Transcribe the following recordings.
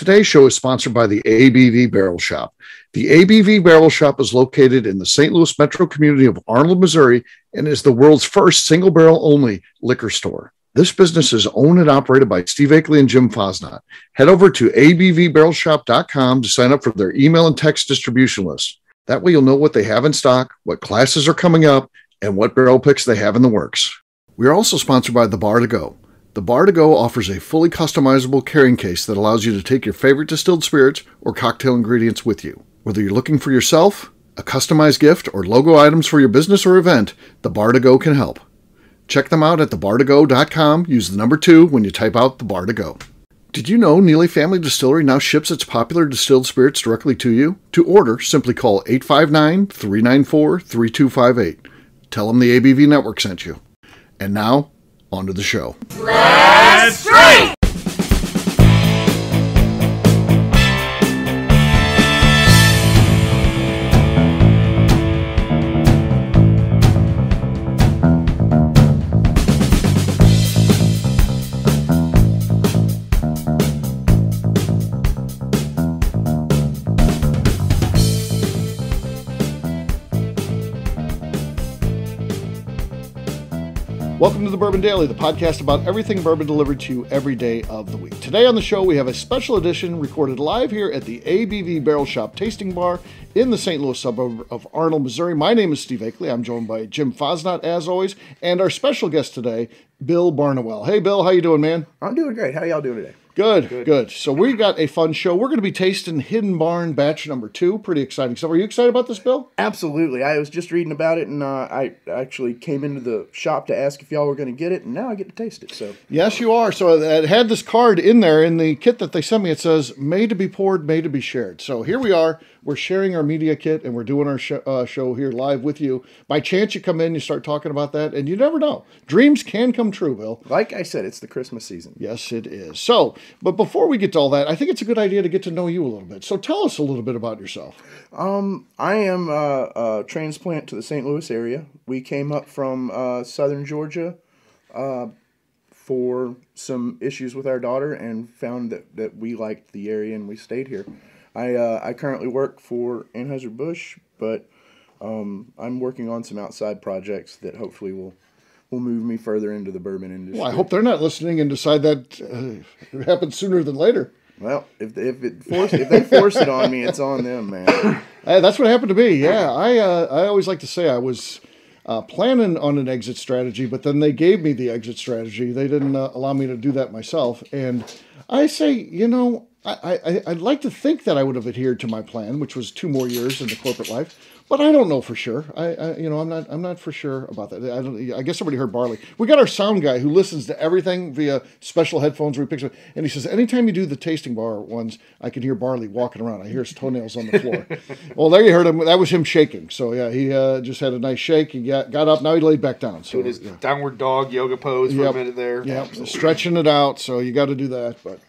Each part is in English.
Today's show is sponsored by the ABV Barrel Shop. The ABV Barrel Shop is located in the St. Louis metro community of Arnold, Missouri, and is the world's first single barrel only liquor store. This business is owned and operated by Steve Akeley and Jim Fosnot. Head over to abvbarrelshop.com to sign up for their email and text distribution list. That way you'll know what they have in stock, what classes are coming up, and what barrel picks they have in the works. We are also sponsored by The Bar to Go. The Bar to Go offers a fully customizable carrying case that allows you to take your favorite distilled spirits or cocktail ingredients with you. Whether you're looking for yourself, a customized gift, or logo items for your business or event, The Bar to Go can help. Check them out at thebar2go.com. Use the number 2 when you type out The Bar to Go. Did you know Neely Family Distillery now ships its popular distilled spirits directly to you? To order, simply call 859-394-3258. Tell them the ABV Network sent you. And now, on to the show. Let's drink! Welcome to the Bourbon Daily, the podcast about everything bourbon delivered to you every day of the week. Today on the show, we have a special edition recorded live here at the ABV Barrel Shop Tasting Bar in the St. Louis suburb of Arnold, Missouri. My name is Steve Akeley. I'm joined by Jim Fosnot, as always, and our special guest today, Bill Barnwell. Hey, Bill, how you doing, man? I'm doing great. How y'all doing today? Good. So we got a fun show. We're going to be tasting Hidden Barn batch number 2. Pretty exciting stuff. Are you excited about this, Bill? Absolutely. I was just reading about it, and I actually came into the shop to ask if y'all were going to get it, and now I get to taste it. So yes, you are. So it had this card in there in the kit that they sent me. It says, made to be poured, made to be shared. So here we are. We're sharing our media kit, and we're doing our show here live with you. By chance, you come in, you start talking about that, and you never know. Dreams can come true, Bill. Like I said, it's the Christmas season. Yes, it is. So, but before we get to all that, I think it's a good idea to get to know you a little bit. So tell us a little bit about yourself. I am a transplant to the St. Louis area. We came up from southern Georgia for some issues with our daughter and found that we liked the area, and we stayed here. I currently work for Anheuser-Busch, but I'm working on some outside projects that hopefully will move me further into the bourbon industry. Well, I hope they're not listening and decide that it happens sooner than later. Well, if they force it on me, it's on them, man. Hey, that's what happened to me. Yeah, I always like to say I was planning on an exit strategy, but then they gave me the exit strategy. They didn't allow me to do that myself, and I say, I'd like to think that I would have adhered to my plan, which was 2 more years in the corporate life, but I don't know for sure. I'm not for sure about that. I guess somebody heard barley. We got our sound guy who listens to everything via special headphones where he picks it, and he says, anytime you do the tasting bar ones, I can hear barley walking around. I hear his toenails on the floor. Well, there you heard him. That was him shaking. So yeah, he just had a nice shake. He got up. Now he laid back down. So doing his downward dog yoga pose for a minute there. Yeah, stretching it out. So you got to do that, but.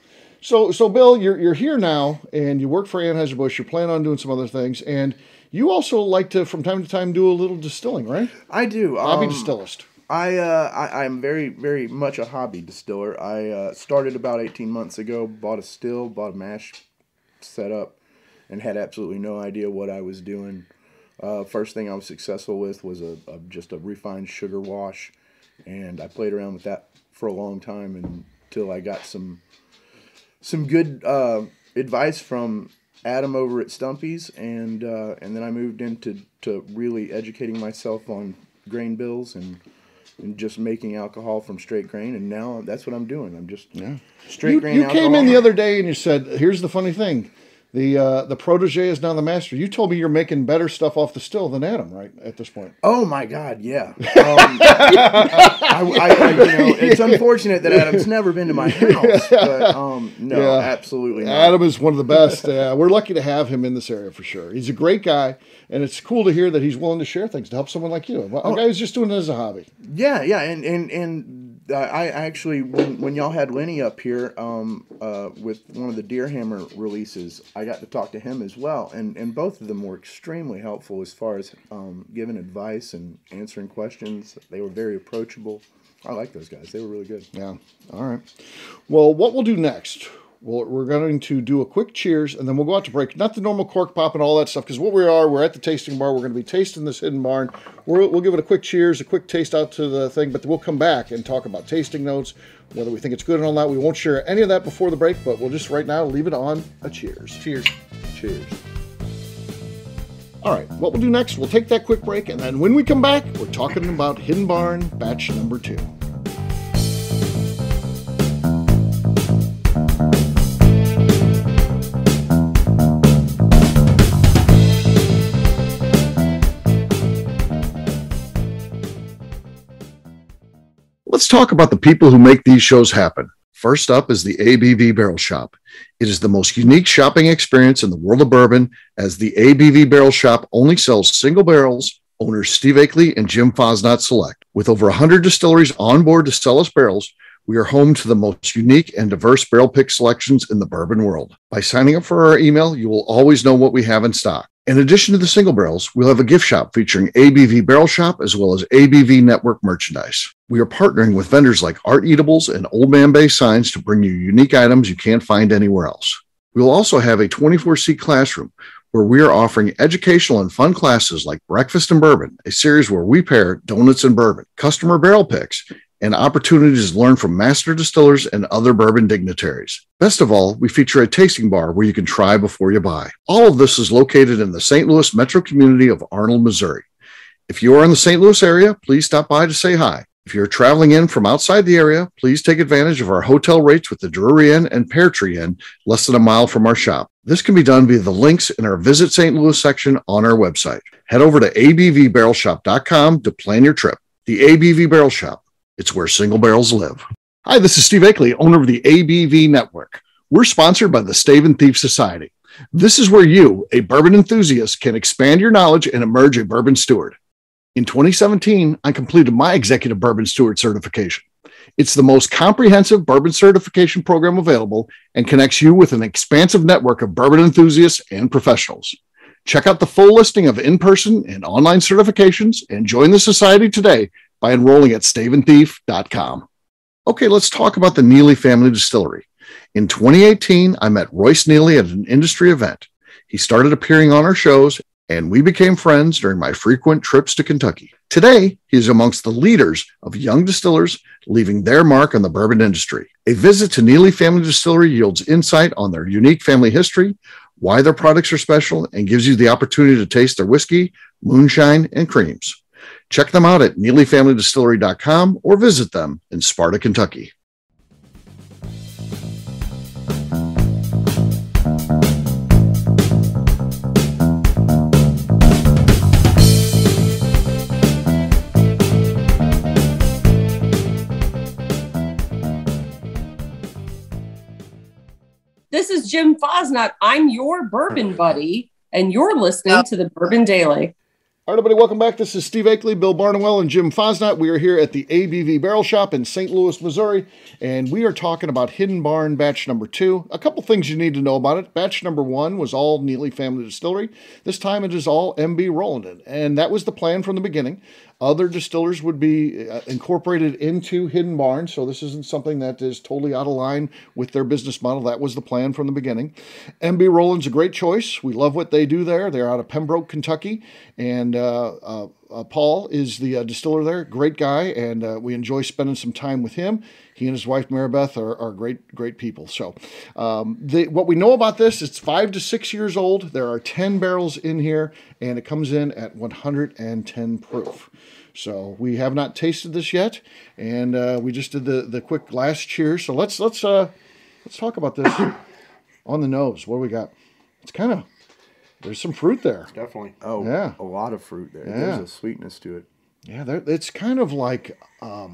So Bill, you're here now, and you work for Anheuser-Busch. You're planning on doing some other things, and you also like to, from time to time, do a little distilling, right? I do. Hobby distillist. I'm very, very much a hobby distiller. I started about 18 months ago, bought a still, bought a mash setup, and had absolutely no idea what I was doing. First thing I was successful with was just a refined sugar wash, and I played around with that for a long time until I got some good advice from Adam over at Stumpy's, and then I moved into really educating myself on grain bills and just making alcohol from straight grain, and now that's what I'm doing. I'm just straight grain alcohol. You came in the other day and you said, here's the funny thing. The protege is now the master. You told me you're making better stuff off the still than Adam, right, at this point? Oh, my God, yeah. It's unfortunate that Adam's never been to my house, but no, absolutely not. Adam is one of the best. We're lucky to have him in this area for sure. He's a great guy, and it's cool to hear that he's willing to share things to help someone like you. A guy who's just doing it as a hobby. Yeah, and I actually, when y'all had Lenny up here with one of the Deer Hammer releases, I got to talk to him as well, and both of them were extremely helpful as far as giving advice and answering questions. They were very approachable. I like those guys. They were really good. Yeah. All right. Well, what we'll do next, We're going to do a quick cheers, and then we'll go out to break. Not the normal cork pop and all that stuff, because we're at the tasting bar. We're going to be tasting this Hidden Barn. We'll give it a quick cheers, a quick taste out to the thing, but we'll come back and talk about tasting notes, whether we think it's good or not. We won't share any of that before the break, but we'll just right now leave it on a cheers. Cheers. Cheers. All right, what we'll do next, we'll take that quick break, and then when we come back, we're talking about Hidden Barn batch number 2. Let's talk about the people who make these shows happen. First up is the ABV Barrel Shop. It is the most unique shopping experience in the world of bourbon, as the ABV Barrel Shop only sells single barrels. Owners Steve Akeley and Jim Fosnot select. With over 100 distilleries on board to sell us barrels, we are home to the most unique and diverse barrel pick selections in the bourbon world. By signing up for our email, you will always know what we have in stock. In addition to the single barrels, we'll have a gift shop featuring ABV Barrel Shop as well as ABV Network merchandise. We are partnering with vendors like Art Eatables and Old Man Bay Signs to bring you unique items you can't find anywhere else. We will also have a 24-seat classroom where we are offering educational and fun classes like Breakfast and Bourbon, a series where we pair donuts and bourbon, customer barrel picks, and opportunities to learn from master distillers and other bourbon dignitaries. Best of all, we feature a tasting bar where you can try before you buy. All of this is located in the St. Louis metro community of Arnold, Missouri. If you are in the St. Louis area, please stop by to say hi. If you're traveling in from outside the area, please take advantage of our hotel rates with the Drury Inn and Pear Tree Inn, less than a mile from our shop. This can be done via the links in our Visit St. Louis section on our website. Head over to abvbarrelshop.com to plan your trip. The ABV Barrel Shop. It's where single barrels live. Hi, this is Steve Akeley, owner of the ABV Network. We're sponsored by the Stave and Thief Society. This is where you, a bourbon enthusiast, can expand your knowledge and emerge a bourbon steward. In 2017, I completed my Executive Bourbon Steward certification. It's the most comprehensive bourbon certification program available and connects you with an expansive network of bourbon enthusiasts and professionals. Check out the full listing of in-person and online certifications and join the society today by enrolling at staveandthief.com. Okay, let's talk about the Neely Family Distillery. In 2018, I met Royce Neely at an industry event. He started appearing on our shows, and we became friends during my frequent trips to Kentucky. Today, he is amongst the leaders of young distillers leaving their mark on the bourbon industry. A visit to Neely Family Distillery yields insight on their unique family history, why their products are special, and gives you the opportunity to taste their whiskey, moonshine, and creams. Check them out at NeelyFamilyDistillery.com or visit them in Sparta, Kentucky. This is Jim Fosnot. I'm your bourbon buddy, and you're listening to the Bourbon Daily. All right, everybody, welcome back. This is Steve Akeley, Bill Barnwell, and Jim Fosnot. We are here at the ABV Barrel Shop in St. Louis, Missouri, and we are talking about Hidden Barn batch number 2. A couple things you need to know about it. Batch number 1 was all Neely Family Distillery. This time it is all MB Roland, and that was the plan from the beginning. Other distillers would be incorporated into Hidden Barn, so this isn't something that is totally out of line with their business model. That was the plan from the beginning. MB Roland's a great choice. We love what they do there. They're out of Pembroke, Kentucky, and Paul is the distiller there. Great guy, and we enjoy spending some time with him. He and his wife, Maribeth, are great people. So what we know about this, it's 5 to 6 years old. There are 10 barrels in here, and it comes in at 110 proof. So we have not tasted this yet, and we just did the quick last cheers. So let's talk about this on the nose. What do we got? It's kind of, there's some fruit there. Definitely. Oh, yeah. A lot of fruit there. Yeah. There's a sweetness to it. Yeah, it's kind of like a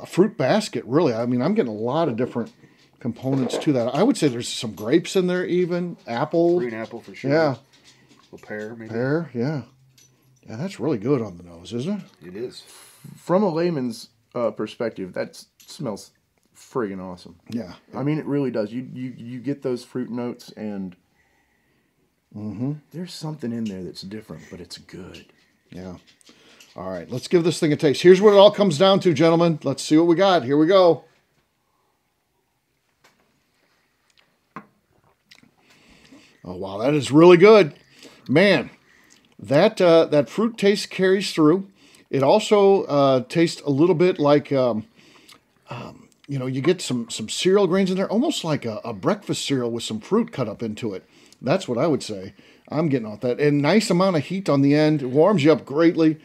fruit basket, really. I mean, I'm getting a lot of different components to that. I would say there's some grapes in there even, apple. Green apple for sure. Yeah. A little pear, maybe. Pear, yeah. Yeah, that's really good on the nose, isn't it? It is. From a layman's perspective, that smells friggin' awesome. Yeah. I mean, it really does. You get those fruit notes, and there's something in there that's different, but it's good. Yeah. All right, let's give this thing a taste. Here's what it all comes down to, gentlemen. Let's see what we got. Here we go. Oh, wow. That is really good. Man, that fruit taste carries through. It also tastes a little bit like, you get some cereal grains in there, almost like a breakfast cereal with some fruit cut up into it. That's what I would say. I'm getting off that. And nice amount of heat on the end. It warms you up greatly.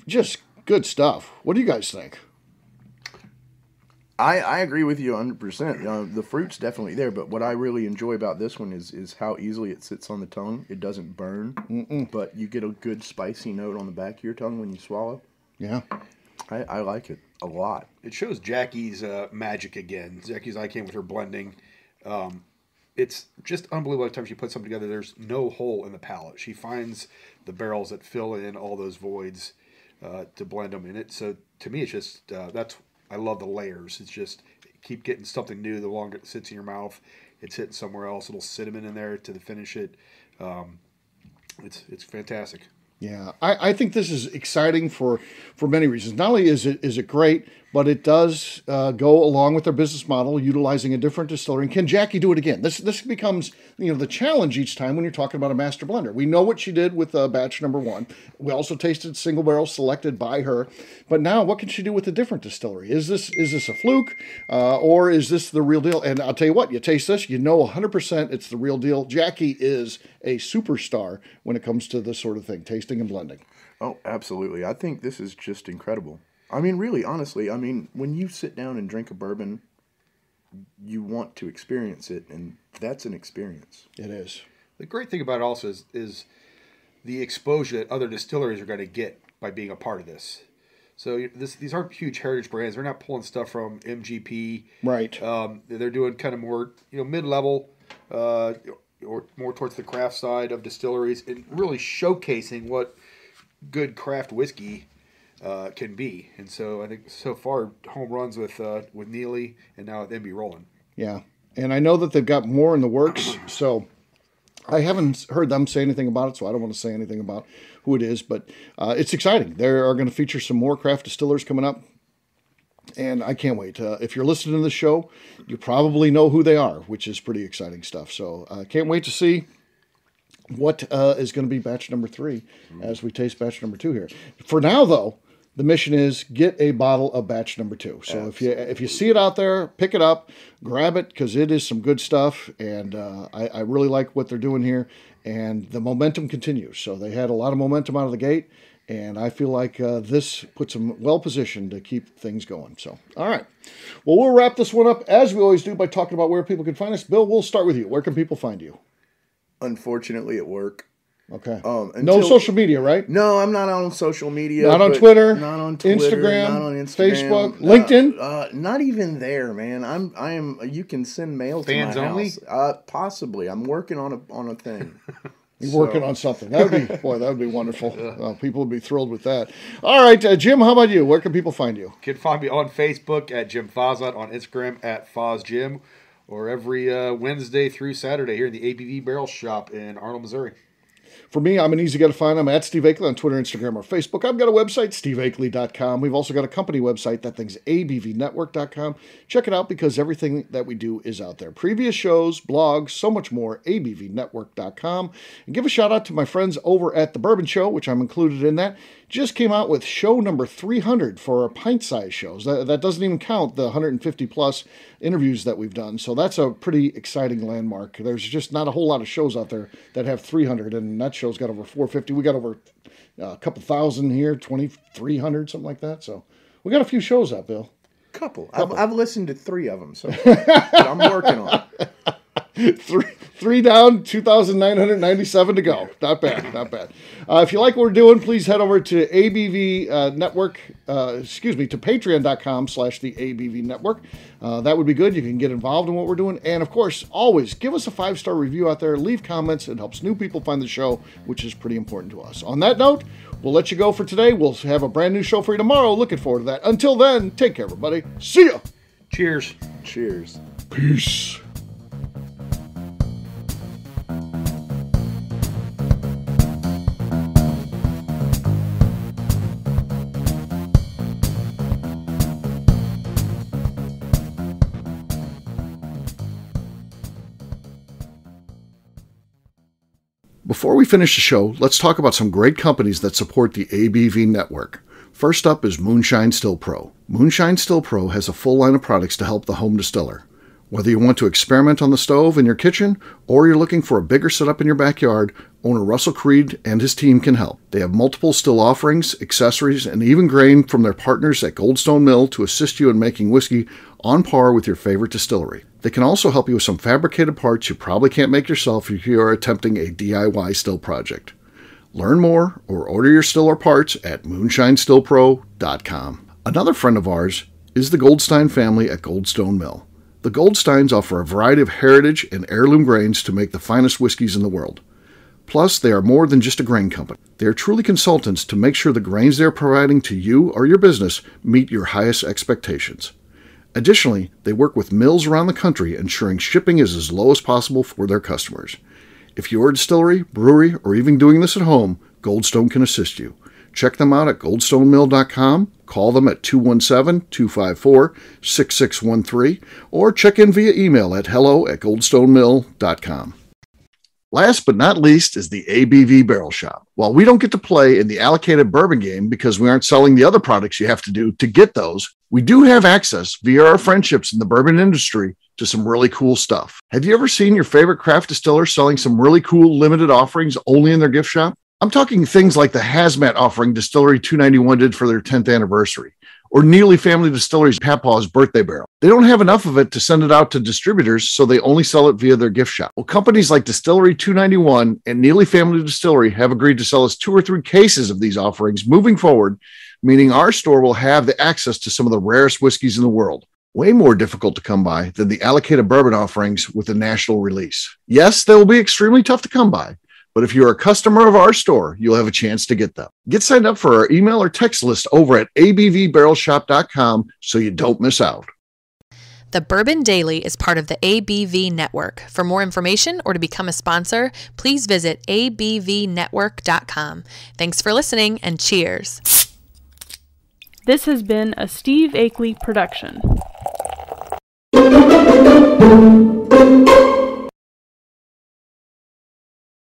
Just good stuff. What do you guys think? I agree with you 100%. The fruit's definitely there, but what I really enjoy about this one is how easily it sits on the tongue. It doesn't burn, but you get a good spicy note on the back of your tongue when you swallow. Yeah. I like it a lot. It shows Jackie's magic again. Jackie's eye came with her blending. It's just unbelievable every time she puts something together. There's no hole in the palate. She finds the barrels that fill in all those voids to blend them in it. So to me, it's just I love the layers. It's just keep getting something new. The longer it sits in your mouth, it's hitting somewhere else. A little cinnamon in there to finish it. It's fantastic. Yeah, I think this is exciting for many reasons. Not only is it great, but it does go along with their business model, utilizing a different distillery. And can Jackie do it again? This becomes the challenge each time when you're talking about a master blender. We know what she did with batch number 1. We also tasted single barrel selected by her, but now what can she do with a different distillery? Is this a fluke, or is this the real deal? And I'll tell you what, you taste this, 100% it's the real deal. Jackie is a superstar when it comes to this sort of thing, tasting and blending. Oh, absolutely. I think this is just incredible. I mean, really, honestly, when you sit down and drink a bourbon, you want to experience it, and that's an experience. It is. The great thing about it also is the exposure that other distilleries are going to get by being a part of this. So these aren't huge heritage brands. They're not pulling stuff from MGP. Right. They're doing kind of more mid-level or more towards the craft side of distilleries, and really showcasing what good craft whiskey can be. And so I think so far home runs with Neely and now with MB Roland. Yeah, and I know that they've got more in the works, so I haven't heard them say anything about it, so I don't want to say anything about who it is, but it's exciting. They are going to feature some more craft distillers coming up, and I can't wait. If you're listening to the show, you probably know who they are, which is pretty exciting stuff. So I can't wait to see what is going to be batch number 3 as we taste batch number 2 here. For now, though, the mission is get a bottle of batch number 2. So if you see it out there, pick it up, grab it, because it is some good stuff, and I really like what they're doing here, and the momentum continues. So they had a lot of momentum out of the gate, and I feel like this puts them well positioned to keep things going. So, all right. Well, we'll wrap this one up, as we always do, by talking about where people can find us. Bill, we'll start with you. Where can people find you? Unfortunately, at work. Okay. No social media, right? No, I'm not on social media. Not on Twitter. Not on Twitter. Instagram. Not on Instagram. Facebook. LinkedIn. Not even there, man. I am. You can send mail to Fans my only? house. Possibly. I'm working on a thing. You're working on something. That would be wonderful. People would be thrilled with that. All right, Jim, how about you? Where can people find you? You can find me on Facebook at Jim Fazot, on Instagram at FozJim, or every Wednesday through Saturday here in the ABV Barrel Shop in Arnold, Missouri. For me, I'm an easy guy to find. I'm at Steve Akeley on Twitter, Instagram, or Facebook. I've got a website, steveakeley.com. We've also got a company website. That thing's abvnetwork.com. Check it out because everything that we do is out there. Previous shows, blogs, so much more, abvnetwork.com. And give a shout out to my friends over at The Bourbon Show, which I'm included in that. Just came out with show number 300 for our pint-size shows. That doesn't even count the 150-plus interviews that we've done. So that's a pretty exciting landmark. There's just not a whole lot of shows out there that have 300, and that show's got over 450. We got over a couple thousand here, 2,300, something like that. So we got a few shows out, Bill. Couple. I've listened to 3 of them, so I'm working on it. Three down, 2,997 to go. Not bad, not bad. If you like what we're doing, please head over to ABV Network, to patreon.com/the ABV Network. That would be good. You can get involved in what we're doing. And of course, always give us a 5-star review out there. Leave comments. It helps new people find the show, which is pretty important to us. On that note, we'll let you go for today. We'll have a brand new show for you tomorrow. Looking forward to that. Until then, take care, everybody. See ya. Cheers. Cheers. Peace. Before we finish the show, let's talk about some great companies that support the ABV network. First up is Moonshine Still Pro. Moonshine Still Pro has a full line of products to help the home distiller. Whether you want to experiment on the stove in your kitchen or you're looking for a bigger setup in your backyard, owner Russell Creed and his team can help. They have multiple still offerings, accessories, and even grain from their partners at Goldstone Mill to assist you in making whiskey on par with your favorite distillery. They can also help you with some fabricated parts you probably can't make yourself if you are attempting a DIY still project. Learn more or order your still or parts at moonshinestillpro.com. Another friend of ours is the Goldstein family at Goldstone Mill. The Goldsteins offer a variety of heritage and heirloom grains to make the finest whiskeys in the world. Plus, they are more than just a grain company. They are truly consultants to make sure the grains they are providing to you or your business meet your highest expectations. Additionally, they work with mills around the country, ensuring shipping is as low as possible for their customers. If you're a distillery, brewery, or even doing this at home, Goldstone can assist you. Check them out at goldstonemill.com, call them at 217-254-6613, or check in via email at hello@goldstonemill.com. Last but not least is the ABV Barrel Shop. While we don't get to play in the allocated bourbon game because we aren't selling the other products you have to do to get those, we do have access via our friendships in the bourbon industry to some really cool stuff. Have you ever seen your favorite craft distiller selling some really cool limited offerings only in their gift shop? I'm talking things like the hazmat offering Distillery 291 did for their 10th anniversary, or Neely Family Distillery's Papaw's birthday barrel. They don't have enough of it to send it out to distributors, so they only sell it via their gift shop. Well, companies like Distillery 291 and Neely Family Distillery have agreed to sell us 2 or 3 cases of these offerings moving forward, meaning our store will have the access to some of the rarest whiskeys in the world. Way more difficult to come by than the allocated bourbon offerings with a national release. Yes, they will be extremely tough to come by, but if you're a customer of our store, you'll have a chance to get them. Get signed up for our email or text list over at abvbarrelshop.com so you don't miss out. The Bourbon Daily is part of the ABV Network. For more information or to become a sponsor, please visit abvnetwork.com. Thanks for listening and cheers. This has been a Steve Akeley production.